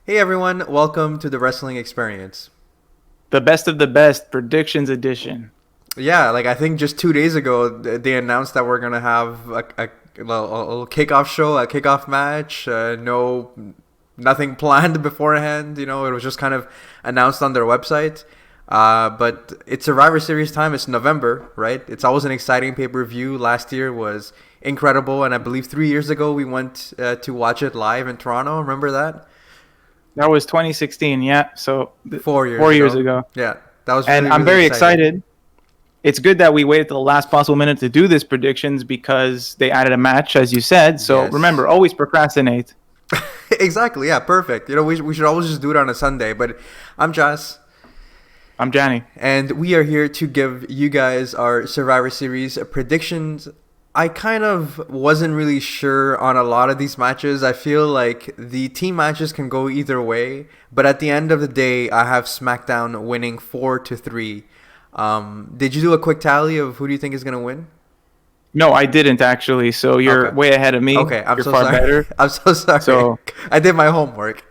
Hey everyone, welcome to the Wrestling Experience. The best of the best predictions edition. Yeah, like I think just 2 days ago they announced that we're gonna have a kickoff show, a kickoff match. Nothing planned beforehand. It was just kind of announced on their website. But it's Survivor Series time. It's November, right? It's always an exciting pay-per-view. Last year was incredible, and I believe 3 years ago we went to watch it live in Toronto. Remember that? That was 2016, yeah. So 4 years 4 years ago. ago. Yeah, that was And really I'm really very exciting. excited. It's good that we waited till the last possible minute to do this predictions because they added a match, as you said. So Yes. remember, always procrastinate. Exactly. Yeah. Perfect. We should always just do it on a Sunday. But I'm Joss, I'm Johnny. and we are here to give you guys our Survivor Series predictions. I kind of wasn't really sure on a lot of these matches. I feel like the team matches can go either way, but at the end of the day, I have SmackDown winning 4-3. Did you do a quick tally of who do you think is gonna win? No, I didn't actually. So you're Okay. way ahead of me. Okay. I'm You're so far sorry. better. I'm so sorry. So I did my homework.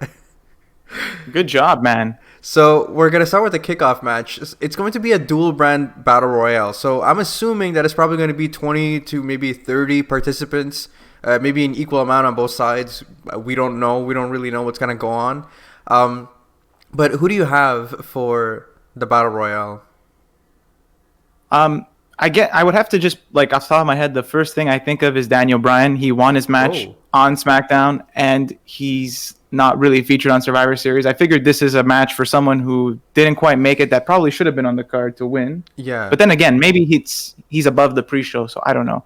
good job, man. So we're gonna start with the kickoff match. It's going to be a dual brand battle royale. So I'm assuming that it's probably going to be 20 to maybe 30 participants, maybe an equal amount on both sides. We don't know. We don't really know what's gonna go on. Um, but who do you have for the battle royale? Um, I would have to just like off the top of my head, the first thing I think of is Daniel Bryan. He won his match Oh, on SmackDown, and he's not really featured on Survivor Series. I figured this is a match for someone who didn't quite make it, that probably should have been on the card to win. yeah. But then again, maybe he's above the pre-show, so I don't know.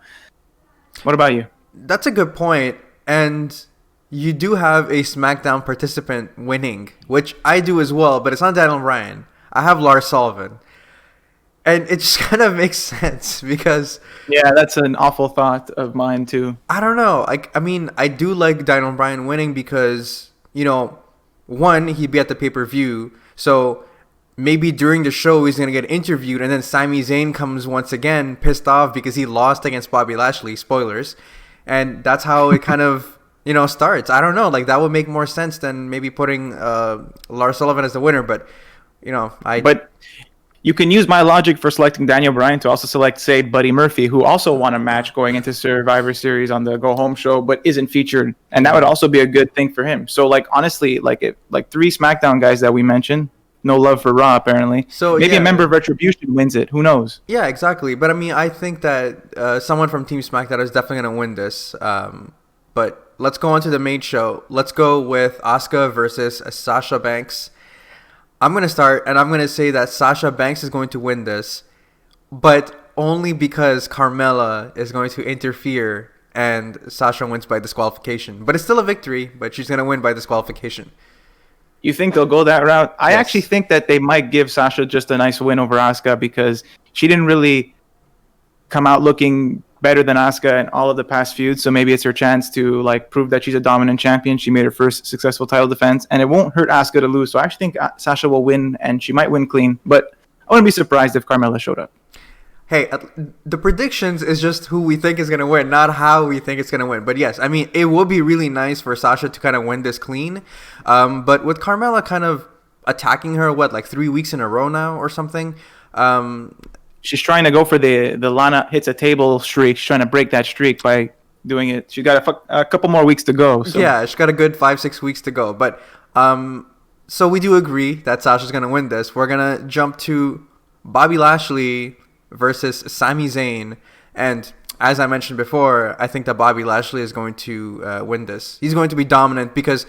What about you? That's a good point. And you do have a SmackDown participant winning, which I do as well, but it's not Daniel Bryan. I have Lars Sullivan. And it just kind of makes sense because Yeah, that's an awful thought of mine too. I don't know. I mean, I do like Daniel Bryan winning because, one, he'd be at the pay-per-view. So maybe during the show he's going to get interviewed and then Sami Zayn comes once again pissed off because he lost against Bobby Lashley, spoilers. And that's how it kind of, starts. I don't know. Like that would make more sense than maybe putting Lars Sullivan as the winner, but I But you can use my logic for selecting Daniel Bryan to also select, say, Buddy Murphy, who also won a match going into Survivor Series on the Go Home show, but isn't featured, and that would also be a good thing for him. So, like, honestly, like three SmackDown guys that we mentioned, no love for Raw apparently. so Maybe a yeah. member of Retribution wins it. Who knows? Yeah, exactly. But I mean, I think that someone from Team SmackDown is definitely going to win this. But let's go on to the main show. Let's go with Asuka versus Sasha Banks. I'm going to start, and I'm going to say that Sasha Banks is going to win this, but only because Carmella is going to interfere and Sasha wins by disqualification. But it's still a victory, but she's going to win by disqualification. You think they'll go that route? I actually Yes. think that they might give Sasha just a nice win over Asuka because she didn't really come out looking better than Asuka in all of the past feuds. So maybe it's her chance to like prove that she's a dominant champion. She made her first successful title defense, and it won't hurt Asuka to lose. So I actually think Sasha will win, and she might win clean. But I wouldn't be surprised if Carmella showed up. Hey, the predictions is just who we think is going to win, not how we think it's going to win. But yes, I mean, it would be really nice for Sasha to kind of win this clean. But with Carmella kind of attacking her, like 3 weeks in a row now or something? Um, She's trying to go for the Lana hits a table streak. She's trying to break that streak by doing it. She's got a couple more weeks to go. So yeah, she's got a good 5-6 weeks to go. But so we do agree that Sasha's going to win this. We're going to jump to Bobby Lashley versus Sami Zayn. And as I mentioned before, I think that Bobby Lashley is going to win this. He's going to be dominant because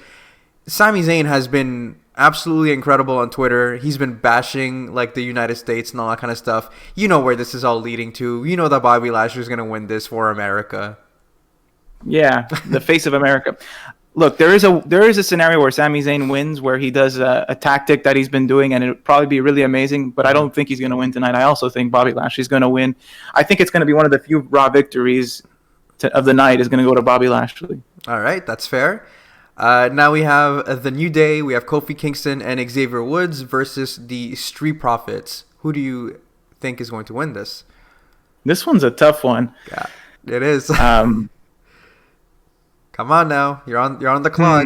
Sami Zayn has been absolutely incredible on Twitter. He's been bashing like the United States and all that kind of stuff. You know where this is all leading to. You know that Bobby Lashley is going to win this for America. yeah, the face of America. Look, there is a scenario where Sami Zayn wins, where he does a tactic that he's been doing, and it would probably be really amazing. But I don't think he's going to win tonight. I also think Bobby Lashley's going to win. I think it's going to be one of the few Raw victories of the night is going to go to Bobby Lashley. All right, that's fair. Now we have the New Day. We have Kofi Kingston and Xavier Woods versus the Street Profits. Who do you think is going to win this? This one's a tough one. Yeah, it is. Um, Come on now, you're on the clock.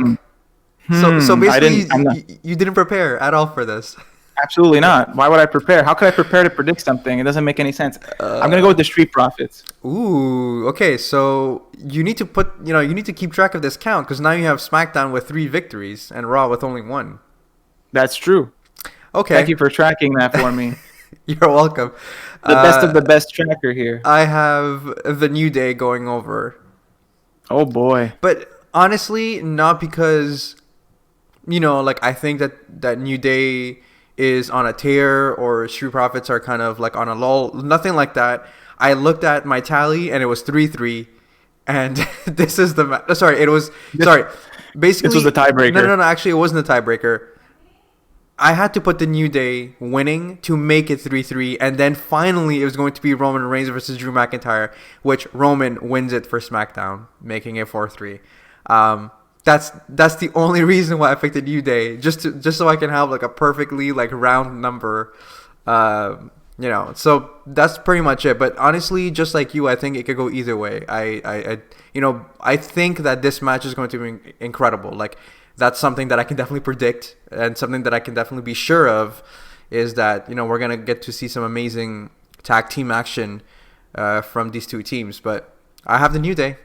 So basically, I'm not, you didn't prepare at all for this. absolutely not. Why would I prepare? How could I prepare to predict something? It doesn't make any sense. I'm gonna go with the Street Profits. Ooh, okay. So you need to you need to keep track of this count because now you have SmackDown with 3 victories and Raw with only 1. That's true. Okay. Thank you for tracking that for me. You're welcome. The best of the best tracker here. I have the New Day going over. Oh boy. But honestly, not because, like I think that New Day is on a tear or Street Profits are kind of like on a lull. Nothing like that. I looked at my tally and it was 3-3. And this is the basically this was the tiebreaker. No. Actually, it wasn't the tiebreaker. I had to put the New Day winning to make it 3-3, and then finally it was going to be Roman Reigns versus Drew McIntyre, which Roman wins it for SmackDown, making it 4-3. That's the only reason why I picked the New Day, just so I can have like a perfectly like round number, So that's pretty much it. But honestly, just like you, I think it could go either way. I think that this match is going to be incredible. Like. That's something that I can definitely predict, and something that I can definitely be sure of is that we're gonna get to see some amazing tag team action from these two teams. But I have the New Day.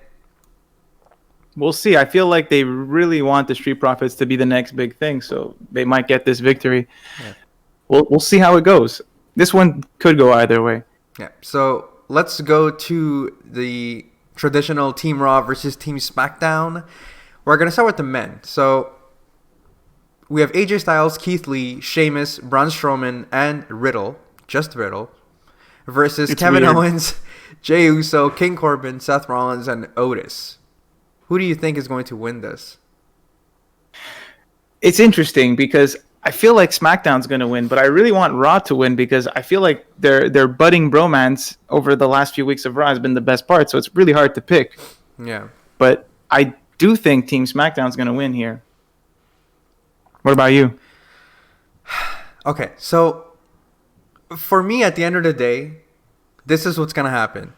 We'll see. I feel like they really want the Street Profits to be the next big thing, so they might get this victory. Yeah. We'll see how it goes. This one could go either way. Yeah. So let's go to the traditional Team Raw versus Team SmackDown. We're going to start with the men. So we have AJ Styles, Keith Lee, Sheamus, Braun Strowman, and Riddle, just Riddle, versus Kevin Owens, Jey Uso, King Corbin, Seth Rollins, and Otis. Who do you think is going to win this? It's interesting because I feel like SmackDown's going to win, but I really want Raw to win because I feel like their budding bromance over the last few weeks of Raw has been the best part, so it's really hard to pick. Yeah. But I do think Team SmackDown's going to win here. What about you? Okay, so for me, at the end of the day, this is what's going to happen.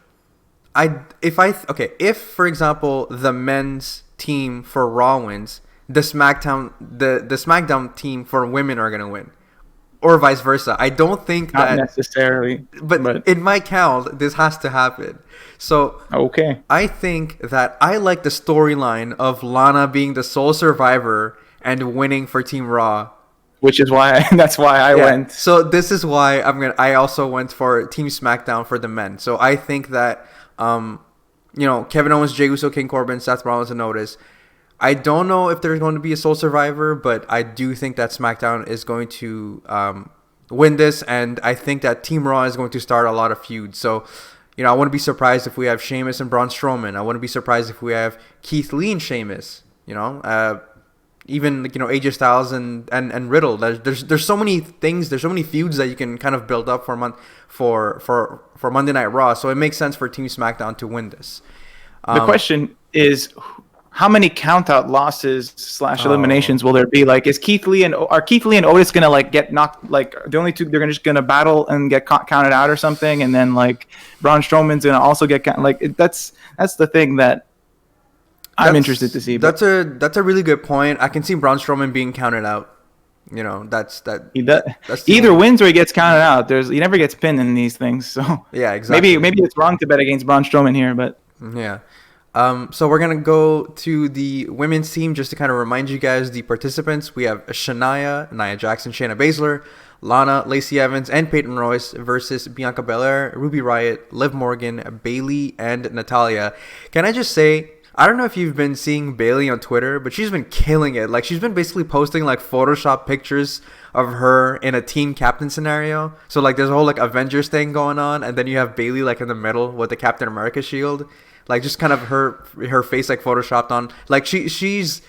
If for example the men's team for Raw wins, the SmackDown team for women are going to win, or vice versa. I don't think Not that necessarily, but in my count, this has to happen. So okay, I think that I like the storyline of Lana being the sole survivor and winning for Team Raw, which is why that's why I went. So this is why I also went for Team SmackDown for the men. So I think that Kevin Owens, Jey Uso, King Corbin, Seth Rollins, and Otis. I don't know if there's going to be a sole survivor, but I do think that SmackDown is going to win this, and I think that Team Raw is going to start a lot of feuds. So, I wouldn't be surprised if we have Sheamus and Braun Strowman. I wouldn't be surprised if we have Keith Lee and Sheamus. Even AJ Styles and Riddle. There's so many things. There's so many feuds that you can kind of build up for Monday Night Raw. So it makes sense for Team SmackDown to win this. The question is, how many count-out losses / eliminations will there be? Like, are Keith Lee and Otis gonna like get knocked? Like, the only two they're just gonna battle and get counted out or something, and then like Braun Strowman's gonna also get that's the thing that I'm interested to see. That's a really good point. I can see Braun Strowman being counted out. That's either wins or he gets counted out. He never gets pinned in these things. So yeah, exactly. Maybe it's wrong to bet against Braun Strowman here, but yeah. So we're going to go to the women's team just to kind of remind you guys the participants. We have Shania, Nia Jackson, Shayna Baszler, Lana, Lacey Evans, and Peyton Royce versus Bianca Belair, Ruby Riott, Liv Morgan, Bayley, and Natalya. Can I just say, I don't know if you've been seeing Bayley on Twitter, but she's been killing it. Like, she's been basically posting like Photoshop pictures of her in a team captain scenario. So like there's a whole like Avengers thing going on, and then you have Bayley like in the middle with the Captain America shield. Like, just kind of her face like photoshopped on. Like, she's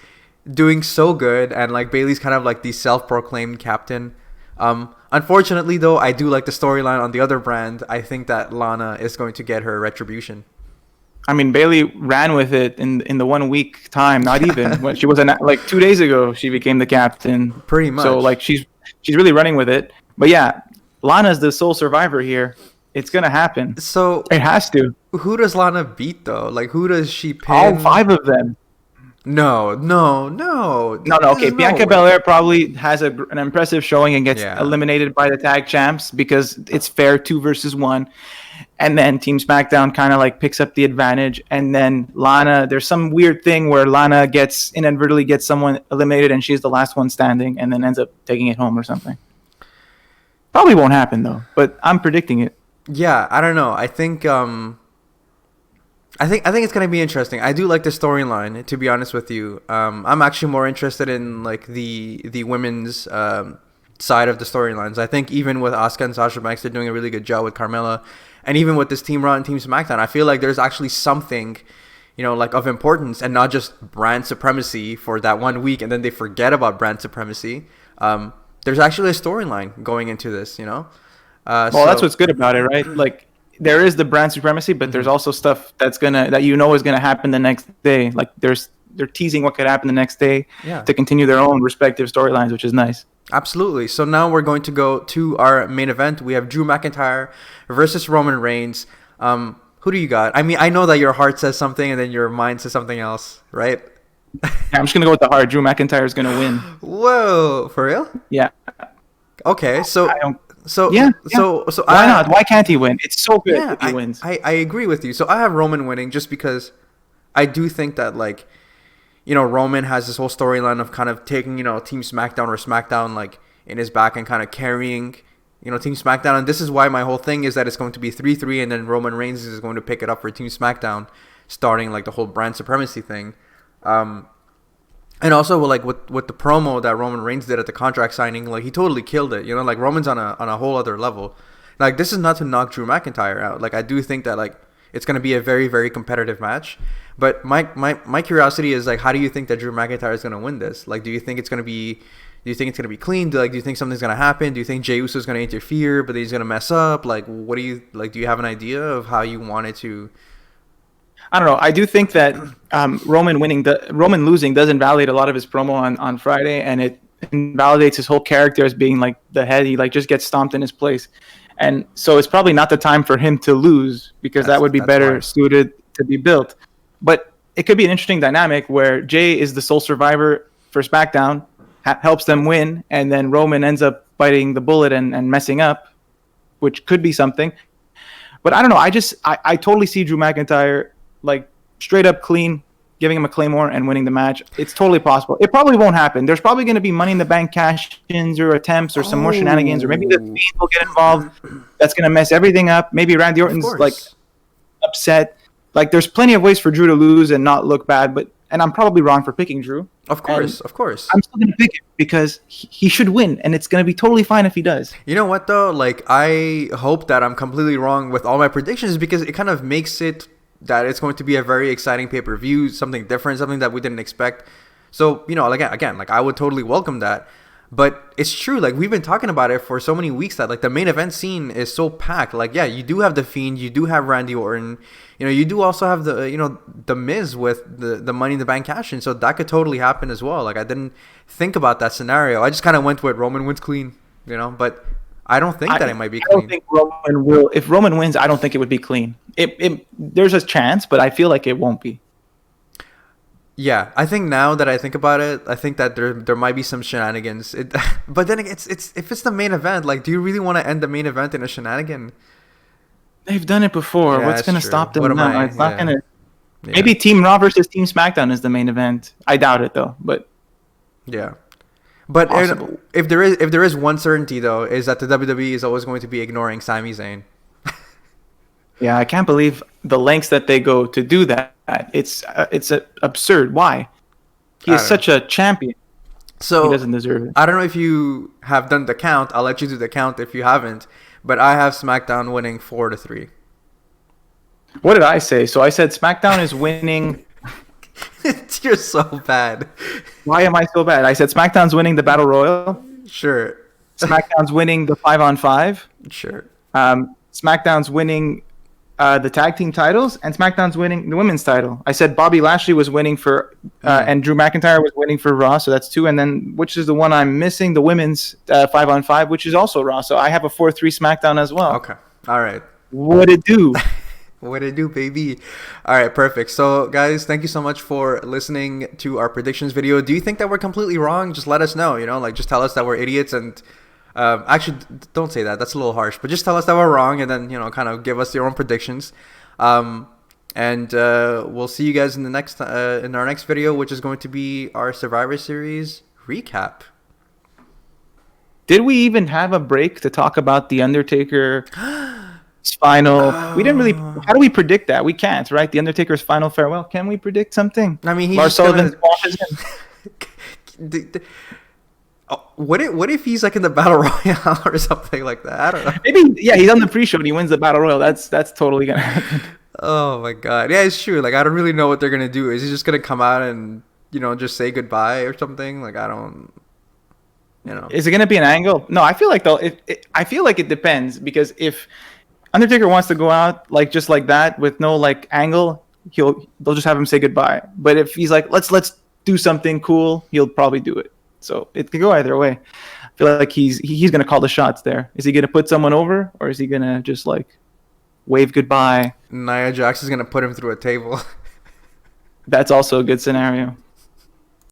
doing so good, and like Bayley's kind of like the self-proclaimed captain. Unfortunately, though, I do like the storyline on the other brand. I think that Lana is going to get her retribution. I mean, Bayley ran with it in the 1 week time. Not even when she was like 2 days ago, she became the captain. Pretty much. So like she's really running with it. But yeah, Lana's the sole survivor here. It's gonna happen. So it has to. Who does Lana beat though? Like, who does she pin? All 5 of them. No. No. There's Okay, no Bianca way. Belair probably has an impressive showing and gets Yeah. eliminated by the tag champs because it's fair 2 versus 1. And then Team SmackDown kind of like picks up the advantage. And then Lana, there's some weird thing where Lana inadvertently gets someone eliminated and she's the last one standing and then ends up taking it home or something. Probably won't happen though, but I'm predicting it. Yeah, I don't know. I think it's gonna be interesting. I do like the storyline, to be honest with you. I'm actually more interested in like the women's side of the storylines. I think even with Asuka and Sasha Banks, they're doing a really good job with Carmella, and even with this Team Raw and Team SmackDown, I feel like there's actually something, like of importance, and not just brand supremacy for that 1 week, and then they forget about brand supremacy. There's actually a storyline going into this, Well, that's what's good about it, right? Like there is the brand supremacy, but there's also stuff that is gonna happen the next day. Like they're teasing what could happen the next day to continue their own respective storylines, which is nice. Absolutely. So now we're going to go to our main event. We have Drew McIntyre versus Roman Reigns. Who do you got? I mean, I know that your heart says something and then your mind says something else, right? Yeah, I'm just gonna go with the heart. Drew McIntyre is gonna win. Whoa, for real? Yeah. Okay, so I don't. so Yeah. so Why not? Why can't he win? It's so good Yeah, if he wins. I agree with you. So I have Roman winning just because I do think that Roman has this whole storyline of kind of taking, Team SmackDown or SmackDown like in his back and kind of carrying, Team SmackDown. And this is why my whole thing is that it's going to be 3-3 and then Roman Reigns is going to pick it up for Team SmackDown, starting like the whole brand supremacy thing. And also like with the promo that Roman Reigns did at the contract signing, like he totally killed it. Like Roman's on a whole other level. Like this is not to knock Drew McIntyre out. Like I do think that like it's going to be a very, very competitive match. But my curiosity is like, how do you think that Drew McIntyre is going to win this? Like, do you think it's going to be clean? Do you think something's going to happen? Do you think Jey Uso is going to interfere, but he's going to mess up? Like, what do you like? Do you have an idea of how you want it to? I don't know. I do think that Roman losing does invalidate a lot of his promo on Friday, and it invalidates his whole character as being like the head. He like just gets stomped in his place, and so it's probably not the time for him to lose because that would be better suited to be built. But it could be an interesting dynamic where Jey is the sole survivor for SmackDown, helps them win, and then Roman ends up biting the bullet and messing up, which could be something. But I don't know. I totally see Drew McIntyre like straight up clean, giving him a Claymore and winning the match. It's totally possible. It probably won't happen. There's probably going to be Money in the Bank cash-ins or attempts or some more shenanigans, or maybe the Fiend will get involved. That's going to mess everything up. Maybe Randy Orton's like upset. Like there's plenty of ways for Drew to lose and not look bad, and I'm probably wrong for picking Drew. Of course. I'm still going to pick it because he should win, and it's going to be totally fine if he does. You know what though? Like I hope that I'm completely wrong with all my predictions because it kind of makes it that it's going to be a very exciting pay-per-view, something different, something that we didn't expect. So, again, like I would totally welcome that. But it's true, like we've been talking about it for so many weeks that like the main event scene is so packed. Like, yeah, you do have The Fiend, you do have Randy Orton, you do also have the Miz with the Money in the Bank cash-in. So that could totally happen as well. Like I didn't think about that scenario. I just kind of went with Roman wins clean, but I don't think that it might be clean. I don't think Roman will. If Roman wins, I don't think it would be clean. There's a chance, but I feel like it won't be. Yeah, I think now that I think about it, I think that there might be some shenanigans. But then it's if it's the main event, like, do you really want to end the main event in a shenanigan? They've done it before. Yeah, What's going to stop them now? It's not going to. Yeah. Maybe Team Raw versus Team SmackDown is the main event. I doubt it though, but yeah. But if there is one certainty though, is that the WWE is always going to be ignoring Sami Zayn. Yeah, I can't believe the lengths that they go to do that. It's absurd. Why? He is such a champion. So he doesn't deserve it. I don't know if you have done the count. I'll let you do the count if you haven't. But I have SmackDown winning 4-3. What did I say? So I said SmackDown is winning. You're so bad. Why am I so bad? I said SmackDown's winning the Battle Royal. Sure. SmackDown's winning the 5-on-5. Sure. SmackDown's winning the tag team titles, and SmackDown's winning the women's title. I said Bobby Lashley was winning for, and Drew McIntyre was winning for Raw, so that's 2. And then, which is the one I'm missing, the women's 5-on-5, which is also Raw. So I have a 4-3 SmackDown as well. Okay. All right. What it do? What it do, baby? All right, perfect. So, guys, thank you so much for listening to our predictions video. Do you think that we're completely wrong? Just let us know. Like just tell us that we're idiots and. Actually, don't say that. That's a little harsh. But just tell us that we're wrong, and then kind of give us your own predictions. And we'll see you guys in our next video, which is going to be our Survivor Series recap. Did we even have a break to talk about the Undertaker? Final. We didn't really. How do we predict that? We can't, right? The Undertaker's final farewell. Can we predict something? I mean, he's Lars Sullivan squashes him. What if he's like in the battle royale or something like that? I don't know. Maybe he's on the pre-show and he wins the battle royal. That's totally gonna happen. Oh my god, yeah, it's true. Like I don't really know what they're gonna do. Is he just gonna come out and just say goodbye or something? Like I don't. Is it gonna be an angle? No, I feel like I feel like it depends because if Undertaker wants to go out like just like that with no like angle, they'll just have him say goodbye. But if he's like let's do something cool, he'll probably do it. So it could go either way. I feel like he's gonna call the shots there. Is he gonna put someone over or is he gonna just like wave goodbye? Nia Jax is gonna put him through a table. That's also a good scenario.